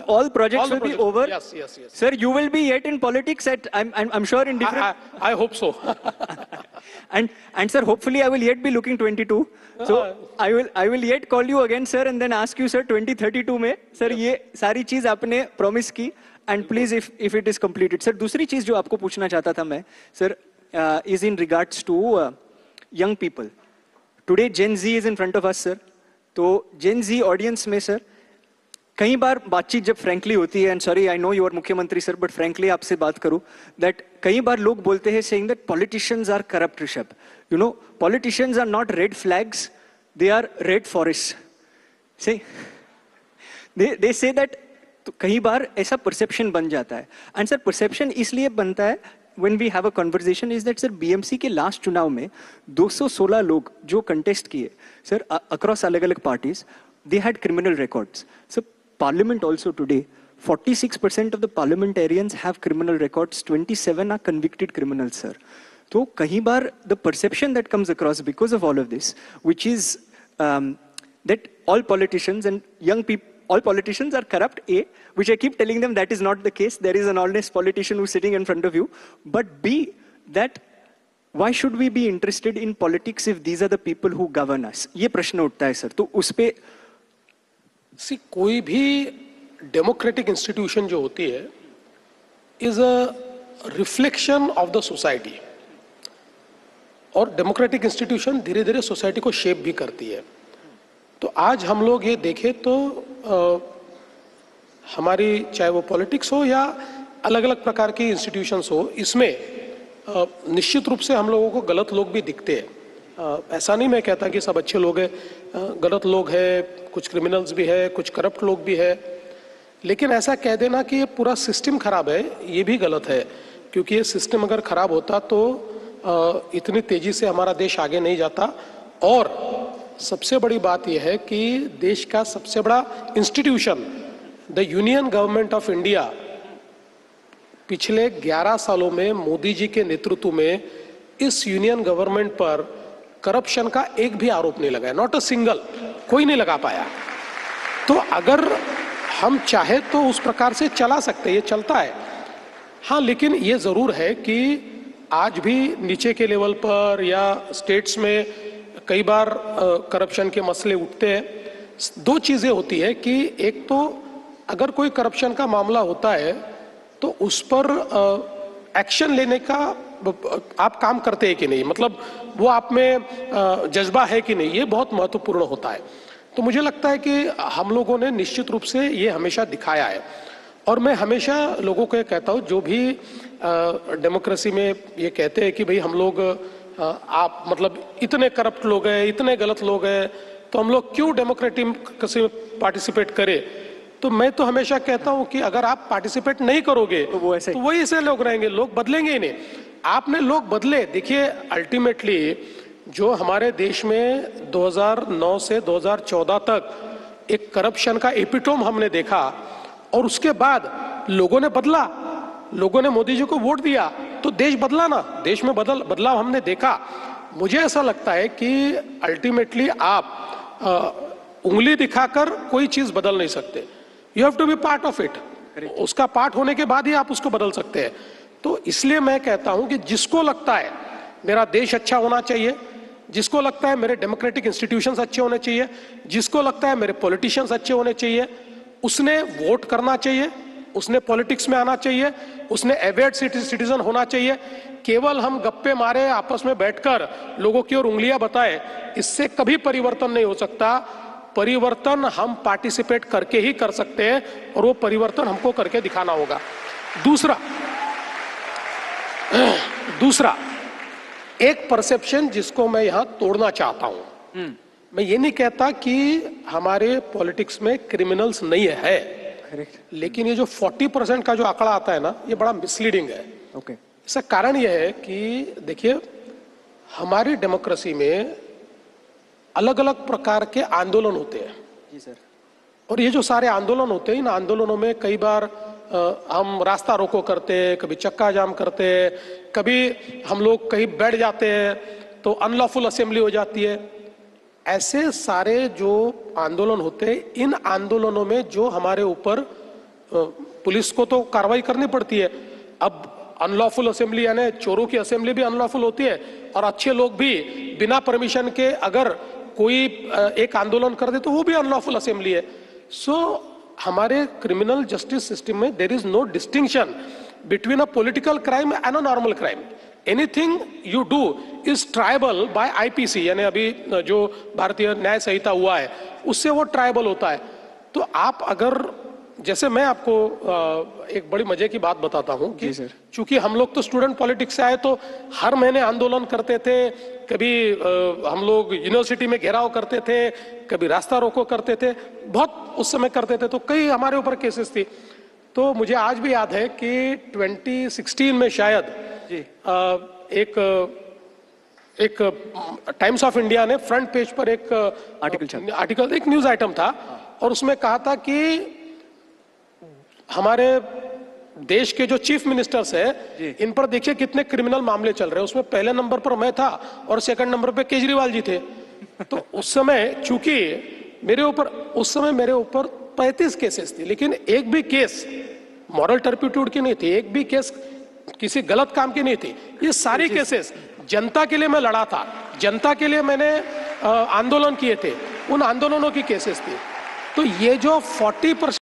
all projects will be over. Yes, yes, yes. Sir, you will be yet in politics at, I'm sure in different. I hope so. and sir, hopefully I will yet be looking 22. So I will yet call you again, sir, and then ask you, sir, 2032 में, sir, ये सारी चीज आपने promise की, and please if it is completed. Sir, दूसरी चीज जो आपको पूछना चाहता था मैं, sir, is in regards to young people. Today Gen Z is in front of us, sir. तो Gen Z audience में, sir, कई बार बातचीत जब फ्रैंकली होती है, and sorry I know you are मुख्यमंत्री सर, बट फ्रैंकली आपसे बात करूं, दैट कई बार लोग बोलते हैं saying that politicians are corrupt Rishabh. You know, politicians are not red flags, they are red forest. Say they say that. तो कई बार ऐसा परसेप्शन बन जाता है, एंड सर परसेप्शन इसलिए बनता है when we have a conversation is that sir BMC के लास्ट चुनाव में 216 लोग जो कंटेस्ट किए सर अक्रॉस अलग अलग parties, they had criminal records. So Parliament also today, 46% of the parliamentarians have criminal records, 27 are convicted criminals, sir. So kahi bar the perception that comes across because of all of this, which is that all politicians and young people, all politicians are corrupt, A, which I keep telling them that is not the case. There is an honest politician who's sitting in front of you. But B, that why should we be interested in politics if these are the people who govern us? ये प्रश्न उठता है sir. तो उस पे कोई भी democratic institution जो होती है is a reflection of the society, और डेमोक्रेटिक इंस्टीट्यूशन धीरे धीरे सोसाइटी को शेप भी करती है. तो आज हम लोग ये देखें तो हमारी चाहे वो पॉलिटिक्स हो या अलग अलग प्रकार की इंस्टीट्यूशंस हो, इसमें निश्चित रूप से हम लोगों को गलत लोग भी दिखते हैं. ऐसा नहीं मैं कहता कि सब अच्छे लोग हैं, गलत लोग हैं, कुछ क्रिमिनल्स भी है, कुछ करप्ट लोग भी है. लेकिन ऐसा कह देना कि ये पूरा सिस्टम खराब है, ये भी गलत है, क्योंकि ये सिस्टम अगर खराब होता तो इतनी तेजी से हमारा देश आगे नहीं जाता. और सबसे बड़ी बात यह है कि देश का सबसे बड़ा institution the union government of India पिछले 11 सालों में मोदी जी के नेतृत्व में इस यूनियन गवर्नमेंट पर करप्शन का एक भी आरोप नहीं लगा है. नॉट अ सिंगल, कोई नहीं लगा पाया. तो अगर हम चाहे तो उस प्रकार से चला सकते, ये चलता है. हाँ, लेकिन ये जरूर है कि आज भी नीचे के लेवल पर या स्टेट्स में कई बार करप्शन के मसले उठते हैं. दो चीजें होती है कि एक तो अगर कोई करप्शन का मामला होता है तो उस पर एक्शन लेने का आप काम करते हैं कि नहीं, मतलब वो आप में जज्बा है कि नहीं, ये बहुत महत्वपूर्ण होता है. तो मुझे लगता है कि हम लोगों ने निश्चित रूप से ये हमेशा दिखाया है. और मैं हमेशा लोगों को ये कहता हूँ जो भी डेमोक्रेसी में ये कहते हैं कि भाई हम लोग आप मतलब इतने करप्ट लोग हैं, इतने गलत लोग हैं, तो हम लोग क्यों डेमोक्रेसी में पार्टिसिपेट करें. तो मैं तो हमेशा कहता हूं कि अगर आप पार्टिसिपेट नहीं करोगे तो वही ऐसे लोग रहेंगे, लोग बदलेंगे ही नहीं. आपने लोग बदले. देखिए अल्टीमेटली जो हमारे देश में 2009 से 2014 तक एक करप्शन का एपिटोम हमने देखा, और उसके बाद लोगों ने बदला, लोगों ने मोदी जी को वोट दिया, तो देश बदला ना. देश में बदलाव हमने देखा. मुझे ऐसा लगता है कि अल्टीमेटली आप उंगली दिखाकर कोई चीज बदल नहीं सकते. You have to be part of it. उसका पार्ट होने के बाद ही आप उसको बदल सकते हैं. तो इसलिए मैं कहता हूं कि जिसको लगता है मेरा देश अच्छा होना चाहिए, जिसको लगता है मेरे डेमोक्रेटिक इंस्टीट्यूशंस अच्छे होने चाहिए, जिसको लगता है मेरे पॉलिटिशियंस अच्छे होने चाहिए, उसने वोट करना चाहिए, उसने पॉलिटिक्स में आना चाहिए, उसने एवेड सिटीजन होना चाहिए. केवल हम गप्पे मारे आपस में बैठकर लोगों की ओर उंगलियां बताए, इससे कभी परिवर्तन नहीं हो सकता. परिवर्तन हम पार्टिसिपेट करके ही कर सकते हैं, और वो परिवर्तन हमको करके दिखाना होगा. दूसरा एक परसेप्शन जिसको मैं यहां तोड़ना चाहता हूं. मैं ये नहीं कहता कि हमारे पॉलिटिक्स में क्रिमिनल्स नहीं है, लेकिन ये जो 40% का जो आंकड़ा आता है ना, ये बड़ा मिसलीडिंग है. इसका कारण यह है कि देखिए हमारी डेमोक्रेसी में अलग अलग प्रकार के आंदोलन होते हैं. जी सर. और ये जो सारे आंदोलन होते हैं, इन आंदोलनों में कई बार हम रास्ता रोको करते हैं, कभी चक्का जाम करते हैं, कभी हम लोग कहीं बैठ जाते हैं तो अनलॉफुल असेंबली हो जाती है. ऐसे सारे जो आंदोलन होते हैं, इन आंदोलनों में जो हमारे ऊपर पुलिस को तो कार्रवाई करनी पड़ती है। अब अनलॉफुल असेंबली यानी चोरों की असेंबली भी अनलॉफुल होती है, और अच्छे लोग भी बिना परमिशन के अगर कोई एक आंदोलन कर दे तो वो भी अनलॉफुल असेंबली है। सो हमारे क्रिमिनल जस्टिस सिस्टम में there is no distinction between a political crime and a normal crime. Anything you do is tribal by IPC, यानी अभी जो भारतीय न्याय संहिता हुआ है उससे वो ट्राइबल होता है। तो आप अगर, जैसे मैं आपको एक बड़ी मजे की बात बताता हूं कि चूंकि हम लोग तो स्टूडेंट पॉलिटिक्स से आए, तो हर महीने आंदोलन करते थे, कभी हम लोग यूनिवर्सिटी में घेराव करते थे, कभी रास्ता रोको करते थे, बहुत उस समय करते थे, तो कई हमारे ऊपर केसेस थी। तो मुझे आज भी याद है कि 2016 में शायद एक टाइम्स ऑफ इंडिया ने फ्रंट पेज पर एक आर्टिकल एक न्यूज आइटम था, और उसमें कहा था कि हमारे देश के जो चीफ मिनिस्टर्स है इन पर देखिए कितने क्रिमिनल मामले चल रहे हैं। उसमें पहले नंबर पर मैं था और सेकंड नंबर पे केजरीवाल जी थे। तो उस समय चूंकि उस समय मेरे ऊपर 35 केसेस थी, लेकिन एक भी केस मॉरल टर्पिट्यूड की नहीं थी, एक भी केस किसी गलत काम की नहीं थी। ये सारी केसेस जनता के लिए मैं लड़ा था, जनता के लिए मैंने आंदोलन किए थे, उन आंदोलनों की केसेस थी। तो ये जो 40%